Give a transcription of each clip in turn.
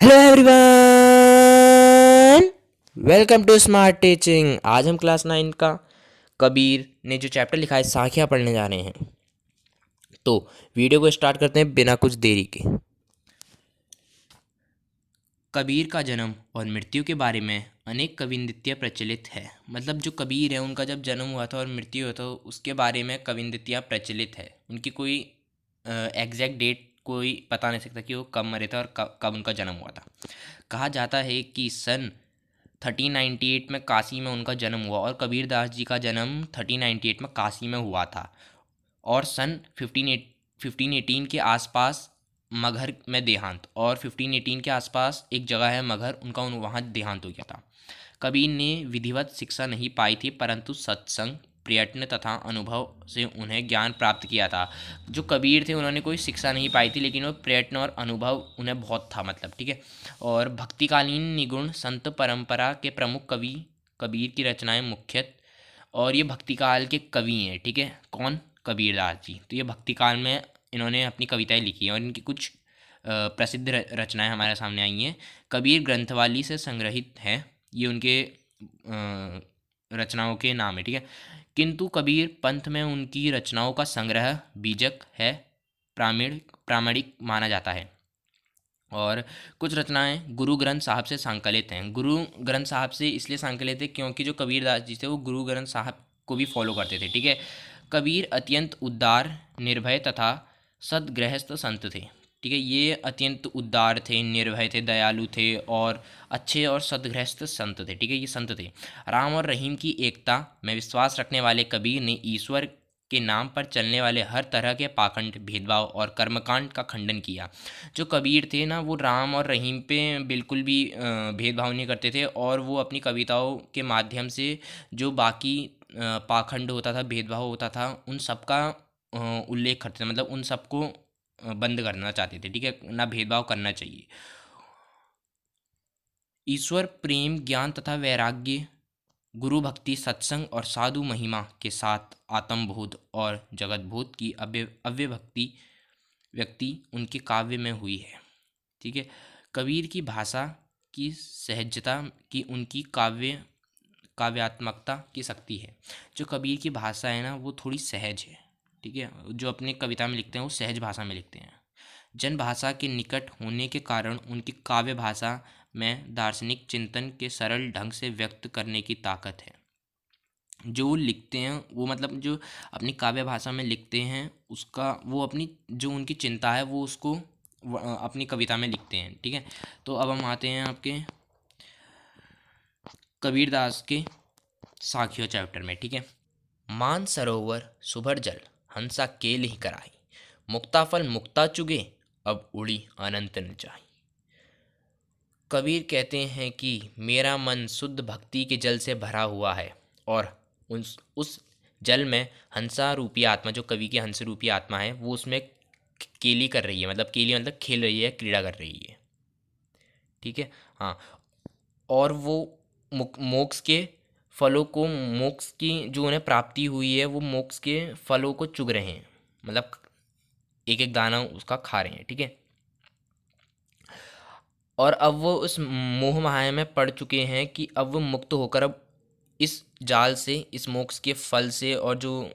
Hello everyone, welcome to smart teaching. आज हम class 9 का कबीर ने जो चैप्टर लिखा है साखियाँ पढ़ने जा रहे हैं। तो वीडियो को स्टार्ट करते हैं बिना कुछ देरी के। कबीर का जन्म और मृत्यु के बारे में अनेक कविंदितियाँ प्रचलित है। मतलब जो कबीर है उनका जब जन्म हुआ था और मृत्यु हुआ था उसके बारे में कविंदितियाँ प्रचलित है। उनकी कोई एग्जैक्ट डेट कोई बता नहीं सकता कि वो कब मरे थे और कब उनका जन्म हुआ था। कहा जाता है कि सन 1398 में काशी में उनका जन्म हुआ और कबीर दास जी का जन्म 1398 में काशी में हुआ था। और सन 1518 के आसपास मगहर में देहांत, और 1518 के आसपास एक जगह है मगहर, उनका वहाँ देहांत हो गया था। कबीर ने विधिवत शिक्षा नहीं पाई थी, परंतु सत्संग, प्रयत्न तथा अनुभव से उन्हें ज्ञान प्राप्त किया था। जो कबीर थे उन्होंने कोई शिक्षा नहीं पाई थी, लेकिन वो प्रयत्न और अनुभव उन्हें बहुत था, मतलब ठीक है। और भक्तिकालीन निगुण संत परंपरा के प्रमुख कवि कबीर की रचनाएं मुख्यतः, और ये भक्तिकाल के कवि हैं, ठीक है। कौन? कबीरदास जी। तो ये भक्तिकाल में इन्होंने अपनी कविताएं लिखी हैं और इनकी कुछ प्रसिद्ध रचनाएं हमारे सामने आई हैं। कबीर ग्रंथवाली से संग्रहित है, ये उनके रचनाओं के नाम है, ठीक है। किंतु कबीर पंथ में उनकी रचनाओं का संग्रह बीजक है, प्रामाणिक माना जाता है। और कुछ रचनाएं गुरु ग्रंथ साहब से संकलित हैं। गुरु ग्रंथ साहब से इसलिए संकलित है क्योंकि जो कबीरदास जी थे वो गुरु ग्रंथ साहब को भी फॉलो करते थे, ठीक है। कबीर अत्यंत उदार, निर्भय तथा सद्गृहस्थ संत थे, ठीक है। ये अत्यंत उदार थे, निर्भय थे, दयालु थे और अच्छे और सद्गृहस्थ संत थे, ठीक है। ये संत थे। राम और रहीम की एकता में विश्वास रखने वाले कबीर ने ईश्वर के नाम पर चलने वाले हर तरह के पाखंड, भेदभाव और कर्मकांड का खंडन किया। जो कबीर थे ना, वो राम और रहीम पे बिल्कुल भी भेदभाव नहीं करते थे, और वो अपनी कविताओं के माध्यम से जो बाकी पाखंड होता था, भेदभाव होता था, उन सब का उल्लेख करते थे। मतलब उन सबको बंद करना चाहते थे, ठीक है, ना भेदभाव करना चाहिए। ईश्वर प्रेम, ज्ञान तथा वैराग्य, गुरु भक्ति, सत्संग और साधु महिमा के साथ आत्मबोध और जगतबोध की अव्यभक्ति व्यक्ति उनके काव्य में हुई है, ठीक है। कबीर की भाषा की सहजता की उनकी काव्यात्मकता की शक्ति है। जो कबीर की भाषा है ना वो थोड़ी सहज है, ठीक है। जो अपनी कविता में लिखते हैं वो सहज भाषा में लिखते हैं। जन भाषा के निकट होने के कारण उनकी काव्य भाषा में दार्शनिक चिंतन के सरल ढंग से व्यक्त करने की ताकत है। जो वो लिखते हैं वो, मतलब जो अपनी काव्य भाषा में लिखते हैं उसका वो अपनी जो उनकी चिंता है वो उसको अपनी कविता में लिखते हैं, ठीक है। तो अब हम आते हैं आपके कबीरदास के साखियों चैप्टर में, ठीक है। मान सरोवर सुभर जल, हंसा केल ही कराई, मुक्ता फल मुक्ता चुगे, अब उड़ी अनंत न जाई। कबीर कहते हैं कि मेरा मन शुद्ध भक्ति के जल से भरा हुआ है, और उस जल में हंसा रूपी आत्मा, जो कवि की हंस रूपी आत्मा है, वो उसमें केली कर रही है। मतलब केली मतलब खेल रही है, क्रीड़ा कर रही है, ठीक है। हाँ, और वो मोक्ष के फलों को, मोक्ष की जो उन्हें प्राप्ति हुई है, वो मोक्ष के फलों को चुग रहे हैं। मतलब एक एक दाना उसका खा रहे हैं, ठीक है। और अब वो उस मोह माया में पड़ चुके हैं कि अब वो मुक्त होकर अब इस जाल से, इस मोक्ष के फल से, और जो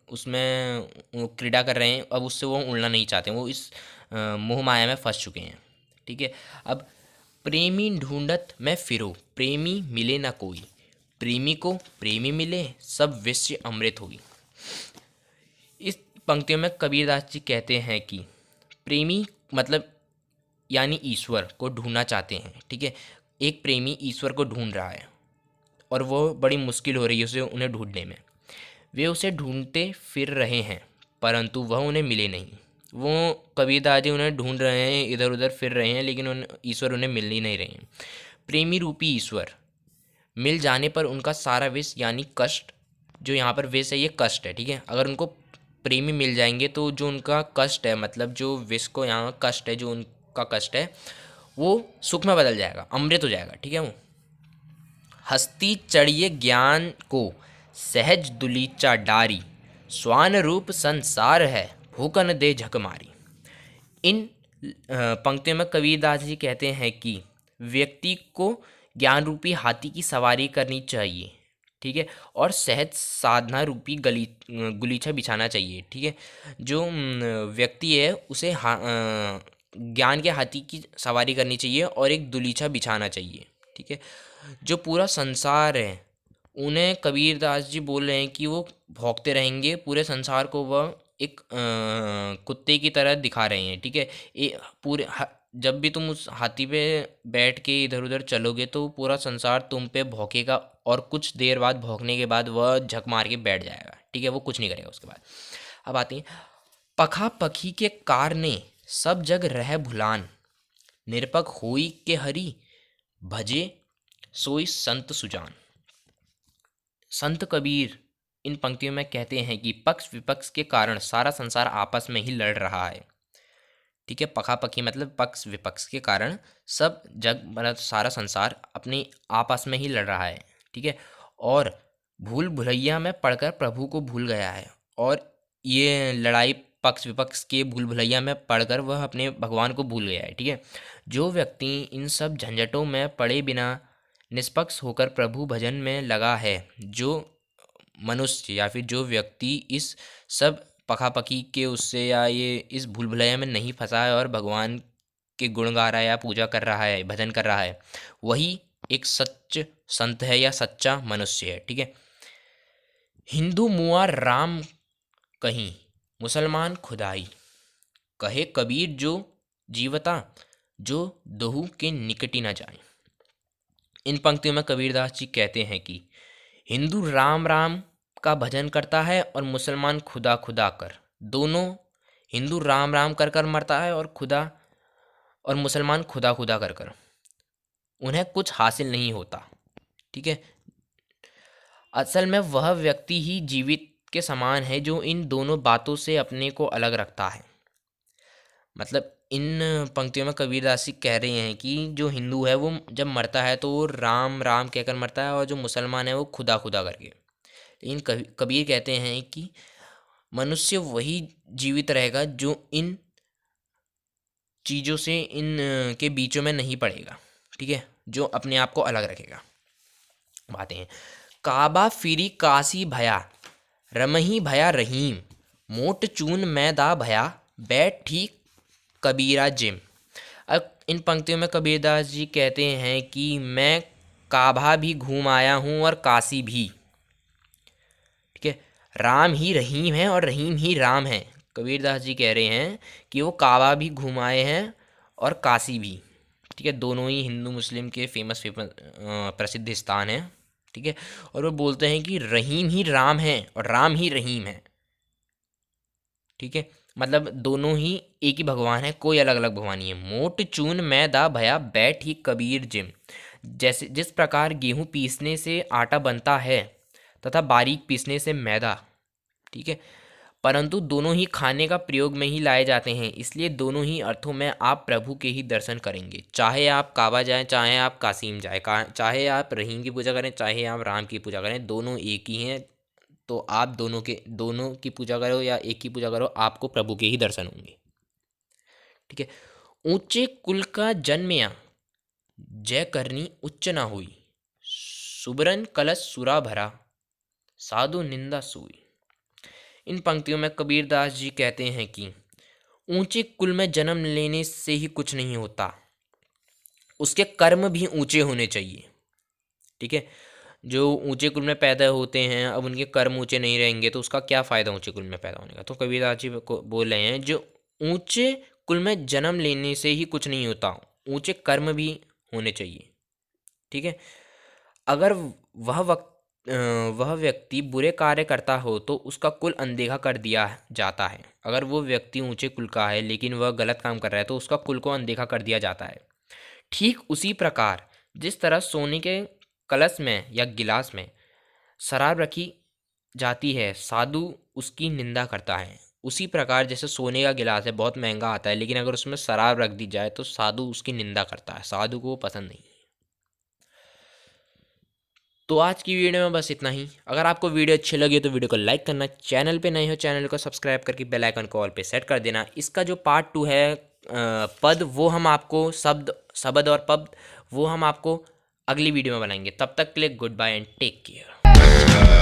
उसमें वो क्रीड़ा कर रहे हैं, अब उससे वो उड़ना नहीं चाहते। वो इस मोह माया में फंस चुके हैं, ठीक है। अब प्रेमी ढूंढत मैं फिरो, प्रेमी मिले ना कोई, प्रेमी को प्रेमी मिले, सब विश्व अमृत होगी। इस पंक्तियों में कबीरदास जी कहते हैं कि प्रेमी मतलब यानी ईश्वर को ढूंढना चाहते हैं, ठीक है। एक प्रेमी ईश्वर को ढूंढ रहा है और वो बड़ी मुश्किल हो रही है उसे, उन्हें ढूंढने में। वे उसे ढूंढते फिर रहे हैं, परंतु वह उन्हें मिले नहीं। वो कबीरदास जी उन्हें ढूंढ रहे हैं, इधर उधर फिर रहे हैं, लेकिन ईश्वर उन्हें मिल ही नहीं रहे हैं। प्रेमी रूपी ईश्वर मिल जाने पर उनका सारा विष यानी कष्ट, जो यहाँ पर विष है ये कष्ट है, ठीक है। अगर उनको प्रेमी मिल जाएंगे तो जो उनका कष्ट है, मतलब जो विष को यहाँ कष्ट है, जो उनका कष्ट है वो सुख में बदल जाएगा, अमृत हो जाएगा, ठीक है। वो हस्ती चढ़िए ज्ञान को, सहज दुलीचा डारी, स्वान रूप संसार है, भूकन दे झक मारी। इन पंक्तियों में कबीरदास जी कहते हैं कि व्यक्ति को ज्ञान रूपी हाथी की सवारी करनी चाहिए, ठीक है, और सहज साधना रूपी गुलीचा बिछाना चाहिए, ठीक है। जो व्यक्ति है उसे ज्ञान के हाथी की सवारी करनी चाहिए और एक दुलीचा बिछाना चाहिए, ठीक है। जो पूरा संसार है उन्हें कबीरदास जी बोल रहे हैं कि वो भौंकते रहेंगे, पूरे संसार को वह एक कुत्ते की तरह दिखा रहे हैं, ठीक है। पूरे जब भी तुम उस हाथी पे बैठ के इधर उधर चलोगे तो पूरा संसार तुम पे भौंकेगा और कुछ देर बाद भौंकने के बाद वह झक मार के बैठ जाएगा, ठीक है, वो कुछ नहीं करेगा उसके बाद। अब आती है, पखा पखी के कारने सब जग रह भुलान, निरपक होई के हरि भजे सोई संत सुजान। संत कबीर इन पंक्तियों में कहते हैं कि पक्ष विपक्ष के कारण सारा संसार आपस में ही लड़ रहा है, ठीक है। पखापखी मतलब पक्ष विपक्ष के कारण सब जग मतलब सारा संसार अपने आपस में ही लड़ रहा है, ठीक है। और भूल भुलैया में पढ़कर प्रभु को भूल गया है, और ये लड़ाई पक्ष विपक्ष के भूल भुलैया में पढ़कर वह अपने भगवान को भूल गया है, ठीक है। जो व्यक्ति इन सब झंझटों में पड़े बिना निष्पक्ष होकर प्रभु भजन में लगा है, जो मनुष्य या फिर जो व्यक्ति इस सब पखापखी के उससे या ये इस भूल भुलैया में नहीं फंसा है और भगवान के गुण गा रहा है या पूजा कर रहा है, भजन कर रहा है, वही एक सच संत है या सच्चा मनुष्य है, ठीक है। हिंदू मुआ राम कहीं, मुसलमान खुदाई, कहे कबीर जो जीवता, जो दोहू के निकटी न जाए। इन पंक्तियों में कबीरदास जी कहते हैं कि हिंदू राम राम का भजन करता है और मुसलमान खुदा खुदा कर, दोनों, हिंदू राम राम कर कर मरता है और मुसलमान खुदा खुदा कर कर, उन्हें कुछ हासिल नहीं होता, ठीक है। असल में वह व्यक्ति ही जीवित के समान है जो इन दोनों बातों से अपने को अलग रखता है। मतलब इन पंक्तियों में कबीरदास जी कह रहे हैं कि जो हिंदू है वो जब मरता है तो वो राम राम कहकर मरता है, और जो मुसलमान है वो खुदा खुदा करके। लेकिन कबीर कहते हैं कि मनुष्य वही जीवित रहेगा जो इन चीज़ों से इन के बीचों में नहीं पड़ेगा, ठीक है, जो अपने आप को अलग रखेगा। बातें हैं, काबा फिरी काशी भया, रमही भया रहीम, मोट चून मैदा भया, बैठ ठीक कबीरा जिम। अब इन पंक्तियों में कबीरदास जी कहते हैं कि मैं काबा भी घूम आया हूँ और काशी भी, ठीक है। राम ही रहीम है और रहीम ही राम है। कबीरदास जी कह रहे हैं कि वो काबा भी घूम आए हैं और काशी भी, ठीक है, दोनों ही हिंदू मुस्लिम के फेमस प्रसिद्ध स्थान हैं, ठीक है। और वो बोलते हैं कि रहीम ही राम है और राम ही रहीम है, ठीक है, मतलब दोनों ही एक ही भगवान है, कोई अलग अलग भगवान नहीं है। मोट चून मैदा भया, बैठ ही कबीर जिम। जैसे जिस प्रकार गेहूं पीसने से आटा बनता है तथा बारीक पीसने से मैदा, ठीक है, परंतु दोनों ही खाने का प्रयोग में ही लाए जाते हैं, इसलिए दोनों ही अर्थों में आप प्रभु के ही दर्शन करेंगे। चाहे आप काबा जाएं, चाहे आप कासीम जाएं, चाहे आप रहीम की पूजा करें, चाहे आप राम की पूजा करें, दोनों एक ही हैं। तो आप दोनों की पूजा करो या एक की पूजा करो, आपको प्रभु के ही दर्शन होंगे, ठीक है। ऊंचे कुल का जन्मया, जय करनी उच्च ना हुई, सुबरन कलश सुरा भरा, साधु निंदा सोई। इन पंक्तियों में कबीरदास जी कहते हैं कि ऊंचे कुल में जन्म लेने से ही कुछ नहीं होता, उसके कर्म भी ऊंचे होने चाहिए, ठीक है। जो ऊंचे कुल में पैदा होते हैं, अब उनके कर्म ऊंचे नहीं रहेंगे तो उसका क्या फ़ायदा ऊंचे कुल में पैदा होने का। तो कबीरदास जी को बोल रहे हैं जो ऊंचे कुल में जन्म लेने से ही कुछ नहीं होता, ऊंचे कर्म भी होने चाहिए, ठीक है। अगर वह व्यक्ति बुरे कार्य करता हो तो उसका कुल अनदेखा कर दिया जाता है। अगर वो व्यक्ति ऊंचे कुल का है लेकिन वह गलत काम कर रहा है तो उसका कुल को अनदेखा कर दिया जाता है। ठीक उसी प्रकार जिस तरह सोने के कलश में या गिलास में शराब रखी जाती है, साधु उसकी निंदा करता है, उसी प्रकार जैसे सोने का गिलास है, बहुत महंगा आता है, लेकिन अगर उसमें शराब रख दी जाए तो साधु उसकी निंदा करता है, साधु को वो पसंद नहीं। तो आज की वीडियो में बस इतना ही। अगर आपको वीडियो अच्छी लगी तो वीडियो को लाइक करना, चैनल पे नए हो चैनल को सब्सक्राइब करके बेल आइकन को ऑल पे सेट कर देना। इसका जो पार्ट 2 है पद वो हम आपको शब्द और पद वो हम आपको अगली वीडियो में बनाएंगे। तब तक के लिए good bye and take care.